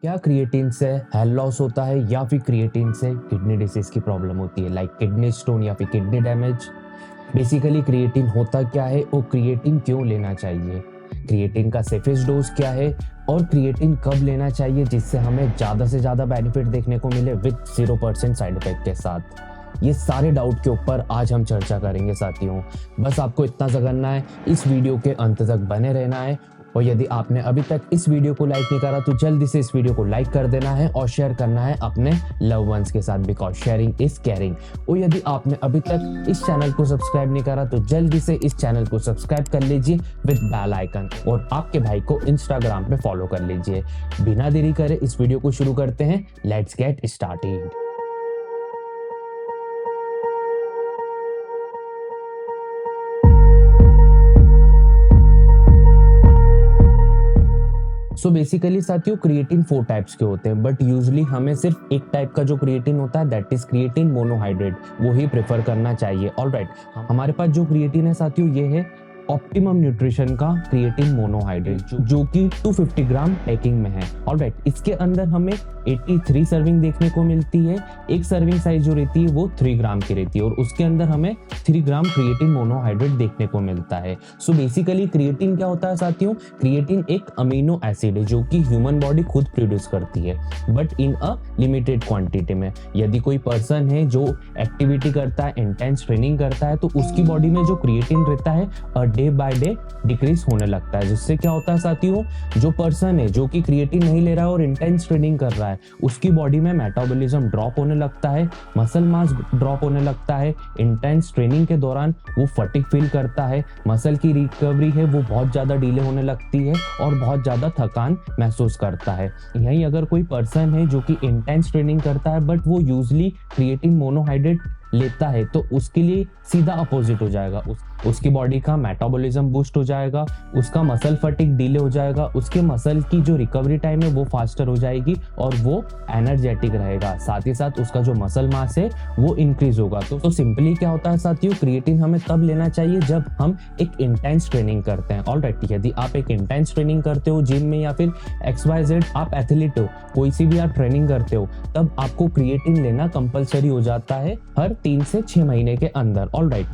क्या क्रिएटिन से hair loss होता है या फिर क्रिएटिन से किडनी डिसीज की प्रॉब्लम होती है, लाइक किडनी स्टोन या फिर किडनी डैमेज? बेसिकली क्रिएटिन होता क्या है और क्रिएटिन क्यों लेना चाहिए, क्रिएटिन का सेफेस्ट डोज क्या है और क्रिएटिन कब लेना चाहिए जिससे हमें ज़्यादा से ज़्यादा बेनिफिट देखने को मिले विद 0% साइड इफेक्ट के साथ, ये सारे डाउट के ऊपर आज हम चर्चा करेंगे साथियों। बस आपको इतना सा करना है, इस वीडियो के अंत तक बने रहना है और यदि आपने अभी तक इस वीडियो को लाइक नहीं करा तो जल्दी से इस वीडियो को लाइक कर देना है और शेयर करना है अपने लव वंस के साथ, बिकॉज शेयरिंग इज केयरिंग। और यदि आपने अभी तक इस चैनल को सब्सक्राइब नहीं करा तो जल्दी से इस चैनल को सब्सक्राइब कर लीजिए विद बेल आइकन और आपके भाई को इंस्टाग्राम पे फॉलो कर लीजिए। बिना देरी करे इस वीडियो को शुरू करते हैं, let's get started. So basically साथियों क्रिएटिन 4 टाइप्स के होते हैं, बट यूजुअली हमें सिर्फ एक टाइप का जो क्रिएटिन होता है दैट इज क्रिएटिन मोनोहाइड्रेट, वो ही प्रेफर करना चाहिए। ऑलराइट, हमारे पास जो क्रिएटिन है साथियों ये है ऑप्टिमम न्यूट्रिशन का क्रिएटिन मोनोहाइड्रेट जो कि 250 ग्राम पैकिंग में है। ऑलराइट, इसके अंदर हमें 83 सर्विंग देखने को मिलती है। एक सर्विंग साइज जो रहती है वो 3 ग्राम की रहती है और उसके अंदर हमें 3 ग्राम क्रिएटिन मोनोहाइड्रेट देखने को मिलता है। सो बेसिकली क्रिएटिन क्या होता है साथियों, क्रिएटिन एक अमीनो एसिड है जो कि ह्यूमन बॉडी खुद प्रोड्यूस करती है but in a limited quantity में। यदि कोई पर्सन है जो एक्टिविटी करता है, इंटेंस ट्रेनिंग करता है, तो उसकी बॉडी में जो क्रिएटिन रहता है डे बाय डे डिक्रीज होने लगता है, जिससे क्या होता है साथियों, जो पर्सन है जो कि क्रिएटिन नहीं ले रहा है और इंटेंस ट्रेनिंग कर रहा है उसकी बॉडी में मेटाबॉलिज्म ड्रॉप होने लगता है, मसल मास ड्रॉप होने लगता है। इंटेंस ट्रेनिंग के दौरान वो फटीग फील करता है, मसल की रिकवरी है वो बहुत ज़्यादा डिले होने लगती है और बहुत ज़्यादा थकान महसूस करता है। यहीं अगर कोई पर्सन है जो कि इंटेंस ट्रेनिंग करता है बट वो यूजली क्रिएटिन मोनोहाइड्रेट लेता है तो उसके लिए सीधा अपोजिट हो जाएगा, उसकी बॉडी का मेटाबॉलिज्म बूस्ट हो जाएगा, उसका मसल फटीग डिले हो जाएगा, उसके मसल की जो रिकवरी टाइम है वो फास्टर हो जाएगी और वो एनर्जेटिक रहेगा। साथ ही साथ उसका जो मसल मास है वो इंक्रीज होगा। तो सिंपली क्या होता है साथियों, क्रिएटिन हमें तब लेना चाहिए जब हम एक इंटेंस ट्रेनिंग करते हैं। ऑलराइट, यदि आप एक इंटेंस ट्रेनिंग करते हो जिम में या फिर XYZ आप एथलीट हो, कोई सी भी आप ट्रेनिंग करते हो, तब आपको क्रिएटिन लेना कंपलसरी हो जाता है हर 3 से 6 महीने के अंदर। ऑलराइट,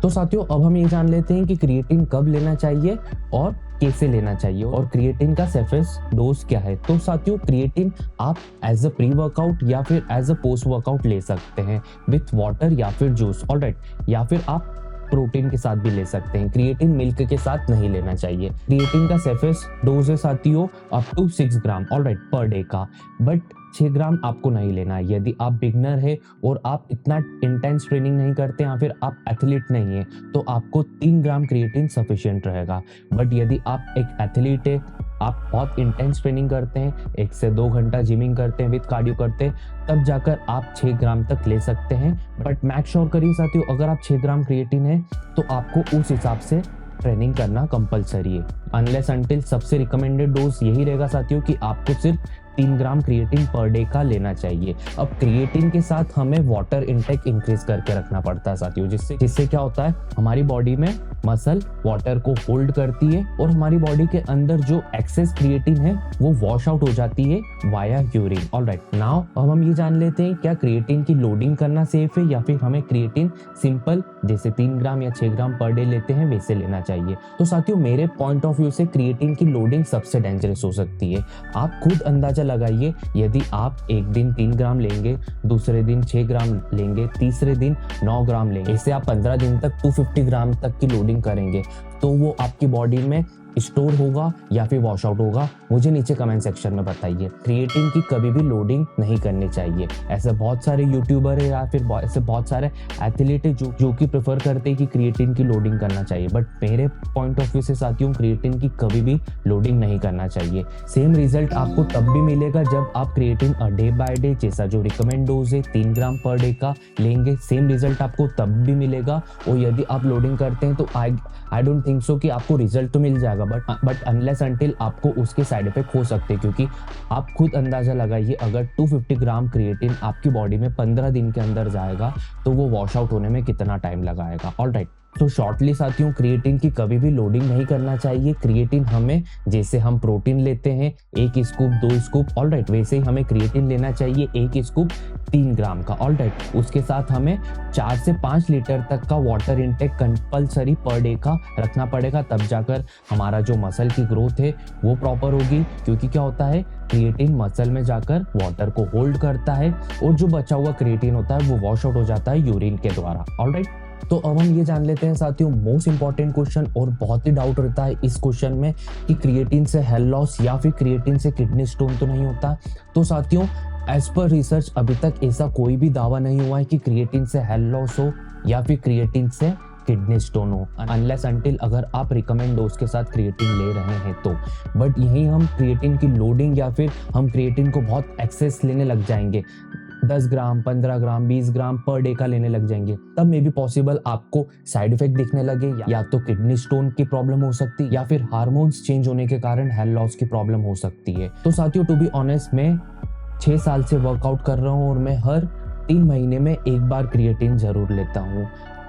तो साथियों अब हम ये जान लेते हैं कि क्रिएटिन कब लेना चाहिए और कैसे लेना चाहिए और क्रिएटिन का सेफेस्ट डोज क्या है। तो साथियों क्रिएटिन आप एज अ प्री वर्कआउट या फिर एज अ पोस्ट वर्कआउट ले सकते हैं विथ वाटर या फिर जूस। ऑलराइट, या फिर आप प्रोटीन के साथ भी ले सकते हैं, क्रिएटिन मिल्क के साथ नहीं लेना चाहिए। क्रिएटिन का सेफेस्ट डोज है साथियों up to 6 gram alright per day का, बट 6 ग्राम आपको नहीं लेना है। यदि आप बिगनर है और आप इतना इंटेंस ट्रेनिंग नहीं करते या फिर आप एथलीट नहीं है तो आपको 3 ग्राम क्रिएटिन सफिशिएंट रहेगा। बट यदि आप एक एथलीट है, आप बहुत इंटेंस ट्रेनिंग करते हैं, 1 से 2 घंटा जिमिंग करते हैं, विद कार्डियो करते हैं, तब जाकर आप 6 ग्राम तक ले सकते हैं। बट मेक श्योर करिए साथियों अगर आप 6 ग्राम क्रिएटिन है तो आपको उस हिसाब से ट्रेनिंग करना कंपलसरी है। अनलेस अंटिल सबसे रिकमेंडेड डोज यही रहेगा साथियों कि आपको सिर्फ 3 ग्राम क्रिएटिन पर डे का लेना चाहिए। अब क्रिएटिन के साथ हमें वाटर इंटेक इंक्रीज करके रखना पड़ता है साथियों, जिससे क्या होता है हमारी बॉडी में मसल वाटर को होल्ड करती है और हमारी बॉडी के अंदर जो एक्सेस क्रिएटिन है वो वॉश आउट हो जाती है वाया यूरिन। ऑलराइट, नाउ अब हम ये जान लेते हैं क्या क्रिएटिन की लोडिंग करना सेफ है या फिर हमें क्रिएटिन सिंपल जैसे 3 ग्राम या 6 ग्राम पर डे लेते हैं वैसे लेना चाहिए। तो साथियों मेरे पॉइंट ऑफ व्यू से क्रिएटिन की लोडिंग सबसे डेंजरस हो सकती है। आप खुद अंदाजा लगाइए, यदि आप एक दिन 3 ग्राम लेंगे, दूसरे दिन 6 ग्राम लेंगे, तीसरे दिन 9 ग्राम लेंगे, इससे आप 15 दिन तक 250 ग्राम तक की लोडिंग करेंगे तो वो आपकी बॉडी में स्टोर होगा या फिर वॉश आउट होगा, मुझे नीचे कमेंट सेक्शन में बताइए। क्रिएटिन की कभी भी लोडिंग नहीं करनी चाहिए। ऐसे बहुत सारे यूट्यूबर है या फिर ऐसे बहुत सारे एथलीट है जो कि प्रेफर करते हैं कि क्रिएटिन की लोडिंग करना चाहिए, बट मेरे पॉइंट ऑफ व्यू से साथियों क्रिएटिन की कभी भी लोडिंग नहीं करना चाहिए। सेम रिजल्ट आपको तब भी मिलेगा जब आप क्रिएटिन डे बाय डे जैसा जो रिकमेंड डोज है 3 ग्राम पर डे का लेंगे, सेम रिजल्ट आपको तब भी मिलेगा। और यदि आप लोडिंग करते हैं तो आई डोंट थिंक सो कि आपको रिजल्ट तो मिल जाएगा, बट अनलेस अंटिल आपको उसके साइड इफेक्ट हो सकते हैं, क्योंकि आप खुद अंदाजा लगाइए अगर 250 ग्राम क्रिएटिन आपकी बॉडी में 15 दिन के अंदर जाएगा तो वो वॉश आउट होने में कितना टाइम लगाएगा। ऑलराइट, तो शॉर्टली साथियों, क्रिएटिन की कभी भी लोडिंग नहीं करना चाहिए। क्रिएटिन हमें, जैसे हम प्रोटीन लेते हैं 1 स्कूप 2 स्कूप, ऑलराइट, वैसे ही हमें क्रिएटिन लेना चाहिए 1 स्कूप 3 ग्राम का, ऑलराइट। उसके साथ हमें 4 से 5 लीटर तक का वाटर इंटेक कंपलसरी पर डे का रखना पड़ेगा, तब जाकर हमारा जो मसल की ग्रोथ है वो प्रॉपर होगी। क्योंकि क्या होता है, क्रिएटिन मसल में जाकर वाटर को होल्ड करता है और जो बचा हुआ क्रिएटिन होता है वो वॉश आउट हो जाता है यूरिन के द्वारा, ऑलराइट। तो अब हम ये जान लेते हैं साथियों, मोस्ट इंपॉर्टेंट क्वेश्चन, और बहुत ही डाउट रहता है इस क्वेश्चन में कि क्रिएटिन से हेयर लॉस या फिर क्रिएटिन से किडनी स्टोन तो नहीं होता। तो साथियों, एज पर रिसर्च अभी तक ऐसा कोई भी दावा नहीं हुआ है कि क्रिएटिन से हेयर लॉस हो या फिर क्रिएटिन से किडनी स्टोन हो, अनलेस अंटिल अगर आप रिकमेंड डोज के साथ क्रिएटिन ले रहे हैं तो। बट यहीं हम क्रिएटिन की लोडिंग या फिर हम क्रिएटिन को बहुत एक्सेस लेने लग जाएंगे, 10 ग्राम 15 ग्राम 20 ग्राम पर डे का लेने लग जाएंगे, तब मे बी पॉसिबल आपको साइड इफेक्ट दिखने लगे, या तो किडनी स्टोन की प्रॉब्लम हो सकती है या फिर हार्मोन्स चेंज होने के कारण हेयर लॉस की प्रॉब्लम हो सकती है। तो साथियों, टू बी ऑनेस्ट, मैं 6 साल से वर्कआउट कर रहा हूँ और मैं हर 3 महीने में एक बार क्रिएटिन जरूर लेता हूँ।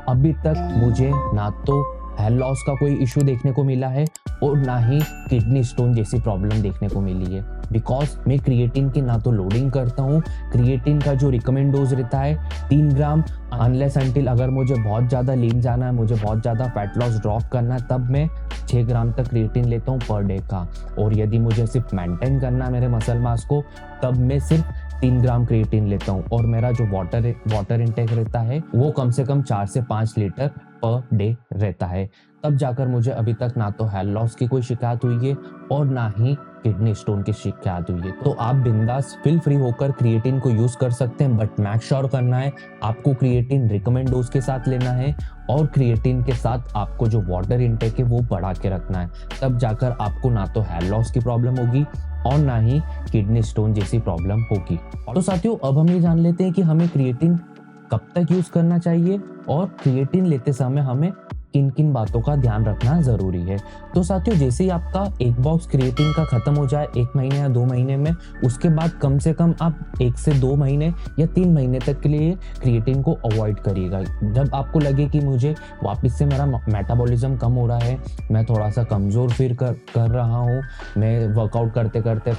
अभी तक मुझे ना तो हेयर लॉस का कोई इशू देखने को मिला है और ना ही किडनी स्टोन जैसी प्रॉब्लम देखने को मिली है, बिकॉज मैं क्रिएटिन की ना तो लोडिंग करता हूँ। क्रिएटिन का जो रिकमेंड डोज रहता है 3 ग्राम, अनलेस अंटिल अगर मुझे बहुत ज़्यादा लीन जाना है, मुझे बहुत ज़्यादा फैट लॉस ड्रॉप करना है, तब मैं 6 ग्राम तक क्रिएटिन लेता हूँ पर डे का। और यदि मुझे सिर्फ मेंटेन करना है मेरे मसल मास को, तब मैं सिर्फ 3 ग्राम क्रिएटिन लेता हूँ। और मेरा जो वाटर इंटेक रहता है वो कम से कम 4 से 5 लीटर पर डे रहता है, तब जाकर मुझे अभी तक ना तो हेयर लॉस की कोई शिकायत हुई है और ना ही किडनी स्टोन की शिकायत हुई है। तो आप बिंदास फील फ्री होकर क्रिएटिन को यूज कर सकते हैं, बट मेक श्योर करना है आपको क्रिएटिन रिकमेंड डोज के साथ लेना है और क्रिएटिन के साथ आपको जो वाटर इंटेक है वो बढ़ा के रखना है, तब जाकर आपको ना तो हेयर लॉस की प्रॉब्लम होगी और ना ही किडनी स्टोन जैसी प्रॉब्लम होगी। तो साथियों, अब हम ये जान लेते हैं कि हमें क्रिएटिन कब तक यूज करना चाहिए और क्रिएटिन लेते समय हमें किन किन बातों का ध्यान रखना जरूरी है। तो साथियों, जैसे ही आपका एक बॉक्स क्रिएटिन का खत्म हो जाए 1 महीने या 2 महीने में, उसके बाद कम से कम आप 1 से 2 महीने या 3 महीने तक के लिए क्रिएटिन को अवॉइड करिएगा। जब आपको लगे कि मुझे वापस से मेरा मेटाबॉलिज्म कम हो रहा है, मैं थोड़ा सा कमज़ोर फील कर रहा हूँ, मैं वर्कआउट करते करते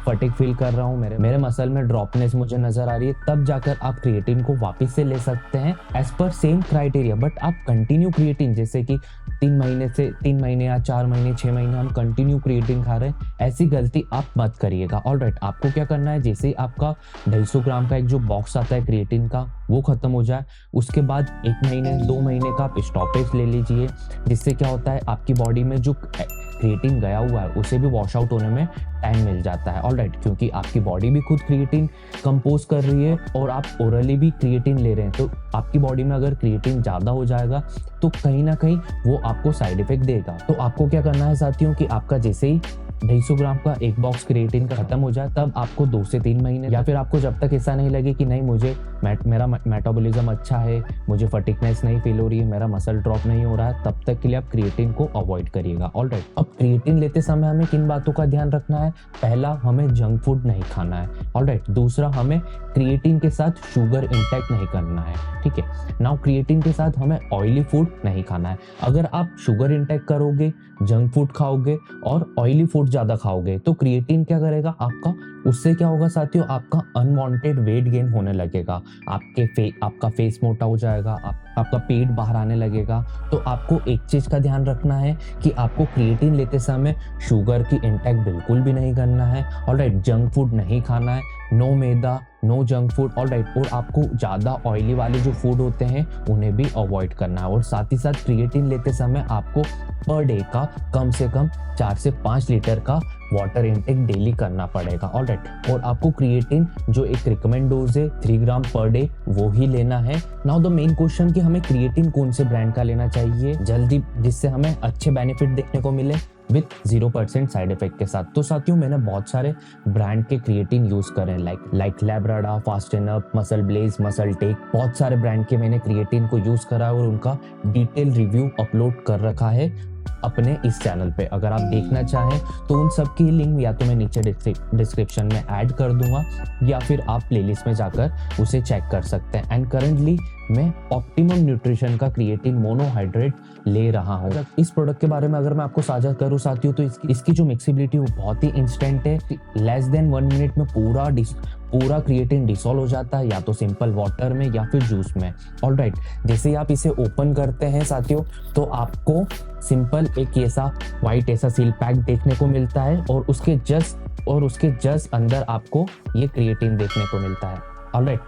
फटीग फील कर रहा हूँ, मेरे मसल में ड्रॉपनेस मुझे नजर आ रही है, तब जाकर आप क्रिएटिन को वापस से ले सकते हैं as per same criteria. But आप कंटिन्यू क्रिएटिन, जैसे कि 3 महीने या 4 महीने 6 महीने हम कंटिन्यू क्रिएटिन खा रहे हैं, ऐसी गलती आप मत करिएगा। ऑलराइट, आपको क्या करना है, जैसे ही आपका 250 ग्राम का एक जो बॉक्स आता है क्रिएटिन का वो खत्म हो जाए, उसके बाद 1 महीने 2 महीने का आप स्टॉपेज ले लीजिए, जिससे क्या होता है आपकी बॉडी में जो क्रिएटिन गया हुआ है उसे भी वॉश आउट होने में टाइम मिल जाता है। ऑलराइट, क्योंकि आपकी बॉडी भी खुद क्रिएटिन कंपोज कर रही है और आप ओरली भी क्रिएटिन ले रहे हैं, तो आपकी बॉडी में अगर क्रिएटिन ज़्यादा हो जाएगा तो कहीं ना कहीं वो आपको साइड इफेक्ट देगा। तो आपको क्या करना है साथियों, कि आपका जैसे ही 250 ग्राम का एक बॉक्स क्रिएटिन का खत्म हो जाए, तब आपको 2 से 3 महीने, या फिर आपको जब तक ऐसा नहीं लगे कि नहीं मुझे मेरा मेटाबॉलिज्म अच्छा है, मुझे फटिकनेस नहीं फील हो रही है, मेरा मसल ड्रॉप नहीं हो रहा है, तब तक के लिए आप क्रिएटिन को अवॉइड करिएगा। ऑलराइट, अब क्रिएटिन लेते समय हमें किन बातों का ध्यान रखना है? पहला, हमें जंक फूड नहीं खाना है। ऑलराइट, दूसरा, हमें क्रिएटिन के साथ शुगर इंटेक नहीं करना है। ठीक है, नाउ क्रिएटिन के साथ हमें ऑयली फूड नहीं खाना है। अगर आप शुगर इंटेक करोगे, जंक फूड खाओगे और ऑयली फूड ज्यादा खाओगे, तो क्रिएटिन क्या करेगा आपका, उससे क्या होगा साथियों, आपका अनवांटेड वेट गेन होने लगेगा, आपका फेस मोटा हो जाएगा, आपका पेट बाहर आने लगेगा। तो आपको एक चीज का ध्यान रखना है कि आपको क्रिएटिन लेते समय शुगर की इंटेक बिल्कुल भी नहीं करना है। ऑलराइट, जंक फूड नहीं खाना है, नो मैदा, नो जंक फूड। ऑलराइट, और आपको ज्यादा ऑयली वाले जो फूड होते हैं उन्हें भी अवॉइड करना है। और साथ ही साथ क्रिएटिन लेते समय आपको पर डे का कम से कम 4 से 5 लीटर का वाटर इंटेक डेली करना पड़ेगा। ऑलराइट, और आपको क्रिएटिन जो एक रिकमेंड डोज है 3 ग्राम पर डे वो ही लेना है। नाउ द मेन क्वेश्चन कि हमें क्रिएटिन कौन से ब्रांड का लेना चाहिए जल्दी, जिससे हमें अच्छे बेनिफिट देखने को मिले विथ 0% साइड इफेक्ट के साथ। तो साथियों, मैंने बहुत सारे ब्रांड के क्रिएटिन यूज करे हैं, like Labrada, fast and up, muscle blaze, muscle tech, बहुत सारे ब्रांड के मैंने क्रिएटिन को यूज करा है और उनका डिटेल रिव्यू अपलोड कर रखा है अपने इस चैनल पे। अगर आप देखना चाहें तो उन सब की लिंक या तो मैं नीचे डिस्क्रिप्शन में ऐड कर दूंगा या फिर आप प्लेलिस्ट में जाकर उसे चेक कर सकते हैं। एंड करंटली मैं ऑप्टिमम न्यूट्रिशन का क्रिएटिन मोनोहाइड्रेट ले रहा हूँ। इस प्रोडक्ट के बारे में अगर मैं आपको साझा करूँ साथियों तो इसकी जो मिक्सिबिलिटी वो बहुत ही इंस्टेंट है। लेस देन 1 मिनट में पूरा क्रिएटिन डिसॉल्व हो जाता है, या तो सिंपल वाटर में या फिर जूस में। ऑलराइट, जैसे ही आप इसे ओपन करते हैं साथियों तो आपको सिंपल एक ऐसा व्हाइट ऐसा सील पैक देखने को मिलता है और उसके जस्ट अंदर आपको ये क्रिएटिन देखने को मिलता है। ऑलराइट,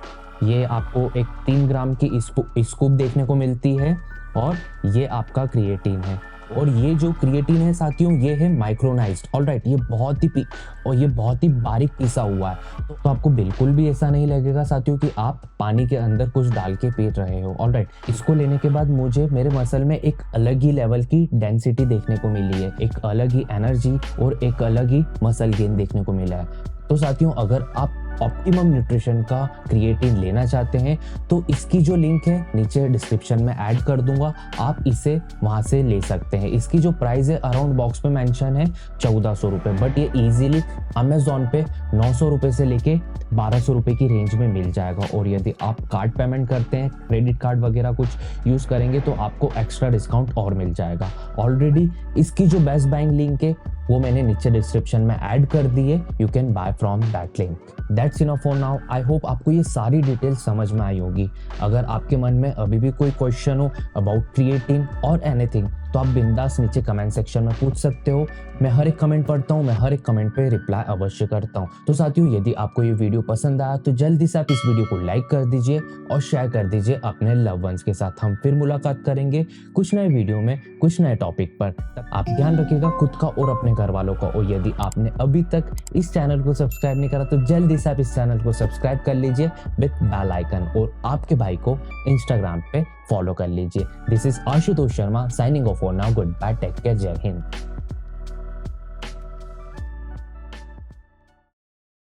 ये आपको एक 3 ग्राम की स्कूप देखने को मिलती है और ये आपका क्रिएटिन है। और ये जो क्रिएटिन है साथियों ये है माइक्रोनाइज्ड। ऑलराइट, ये बहुत ही बारीक पिसा हुआ है, तो आपको बिल्कुल भी ऐसा नहीं लगेगा साथियों कि आप पानी के अंदर कुछ डाल के पी रहे हो। ऑलराइट, इसको लेने के बाद मुझे मेरे मसल में एक अलग ही लेवल की डेंसिटी देखने को मिली है, एक अलग ही एनर्जी और एक अलग ही मसल गेन देखने को मिला है। तो साथियों, अगर आप ऑप्टिमम न्यूट्रिशन का क्रिएटिन लेना चाहते हैं तो इसकी जो लिंक है नीचे डिस्क्रिप्शन में ऐड कर दूंगा, आप इसे वहां से ले सकते हैं। इसकी जो प्राइस है अराउंड बॉक्स में मेंशन है 1400 रुपये, बट ये इजीली अमेजोन पे 900 रुपये से लेके 1200 रुपये की रेंज में मिल जाएगा। और यदि आप कार्ड पेमेंट करते हैं, क्रेडिट कार्ड वगैरह कुछ यूज करेंगे तो आपको एक्स्ट्रा डिस्काउंट और मिल जाएगा। ऑलरेडी इसकी जो बेस्ट बाइंग लिंक है वो मैंने नीचे डिस्क्रिप्शन में ऐड कर दी है, you can buy from that link. That's enough for now. I hope आपको ये सारी डिटेल्स समझ में आई होगी। अगर आपके मन में अभी भी कोई क्वेश्चन हो अबाउट क्रिएटिन और एनीथिंग तो आप बिंदास नीचे कमेंट सेक्शन में पूछ सकते हो। मैं हर एक कमेंट पढ़ता हूँ, मैं हर एक कमेंट पे रिप्लाई अवश्य करता हूँ। तो साथियों, यदि आपको ये वीडियो पसंद आया तो जल्दी से आप इस वीडियो को लाइक कर दीजिए और शेयर कर दीजिए अपने लव वंस के साथ। हम फिर मुलाकात करेंगे कुछ नए वीडियो में कुछ नए टॉपिक पर। आप ध्यान रखिएगा खुद का और अपने घर वालों का। और यदि आपने अभी तक इस चैनल को सब्सक्राइब नहीं करा तो जल्दी से आप इस चैनल को सब्सक्राइब कर लीजिए विद बेल आइकन, और आपके भाई को इंस्टाग्राम पे फॉलो कर लीजिए। This is Ashutosh Sharma signing off for now. Good bye, take care, जय हिंद।